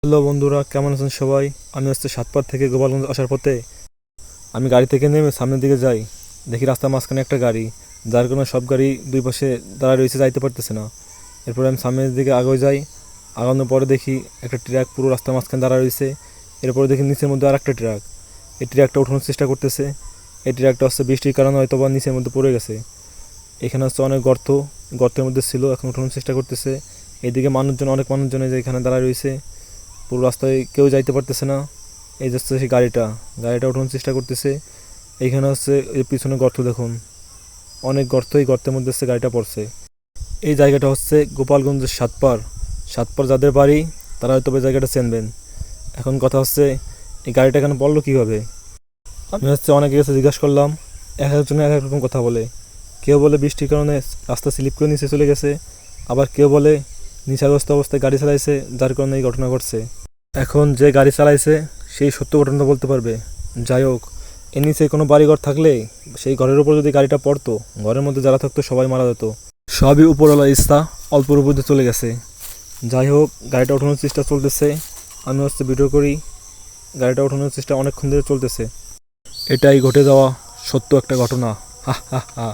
Hello বন্ধুরা, কেমন আছেন সবাই? আমি হচ্ছে সাতপাড় থেকে গোপালগঞ্জ আসার পথে আমি গাড়ি থেকে নেমে সামনের দিকে যাই। দেখি রাস্তার মাঝখানে একটা গাড়ি, যার কারণে সব গাড়ি দুই পাশে দাঁড়ায় রয়েছে, যাইতে পারতেছে না। এরপরে আমি সামনের দিকে আগে যাই। আগানোর পরে দেখি একটা ট্রাক পুরো রাস্তার মাঝখানে দাঁড়ায় রয়েছে। এরপরে দেখি নিচের মধ্যে আর একটা ট্রাক। এই ট্রাকটা ওঠানোর চেষ্টা করতেছে। এই ট্রাকটা হচ্ছে বৃষ্টির কারণে হয়তো বা নিচের মধ্যে পড়ে গেছে। এখানে হচ্ছে অনেক গর্ত, গর্তের মধ্যে ছিল, এখন ওঠানোর চেষ্টা করতেছে। এইদিকে অনেক মানুষজন এই যে এখানে দাঁড়ায় রয়েছে। পুরো রাস্তায় কেউ যাইতে পারতেছে না। এই যাচ্ছে সেই গাড়িটা ওঠানোর চেষ্টা করতেছে। এইখানে হচ্ছে এর পিছনে গর্ত দেখুন, অনেক গর্ত। এই গর্তের মধ্যে হচ্ছে গাড়িটা পড়ছে। এই জায়গাটা হচ্ছে গোপালগঞ্জের সাতপাড় যাদের বাড়ি তারা হয়তো এই জায়গাটা চেনবেন। এখন কথা হচ্ছে এই গাড়িটা এখানে পড়লো কীভাবে। আমি হচ্ছে অনেকের কাছে জিজ্ঞাসা করলাম, এক একজনে এক এক রকম কথা বলে। কেউ বলে বৃষ্টির কারণে রাস্তা স্লিপ করে নিচে চলে গেছে, আবার কেউ বলে নিচাগ্রস্ত অবস্থায় গাড়ি চালাইছে, যার কারণে এই ঘটনা ঘটছে। এখন যে গাড়ি চালাইছে সেই সত্য ঘটনাটা বলতে পারবে। যাই হোক, এর নিচে কোনো বাড়িঘর থাকলে সেই ঘরের উপর যদি গাড়িটা পড়তো, ঘরের মধ্যে যারা থাকতো সবাই মারা যেত। সবই উপরওয়ালার ইচ্ছা, অল্পর উপর দিয়ে চলে গেছে। যাই হোক, গাড়িটা ওঠানোর চেষ্টা চলতেছে। আমি হচ্ছে ভিডিও করি। গাড়িটা ওঠানোর চেষ্টা অনেকক্ষণ ধরে চলতেছে। এটাই ঘটে যাওয়া সত্য একটা ঘটনা। হা হা হা।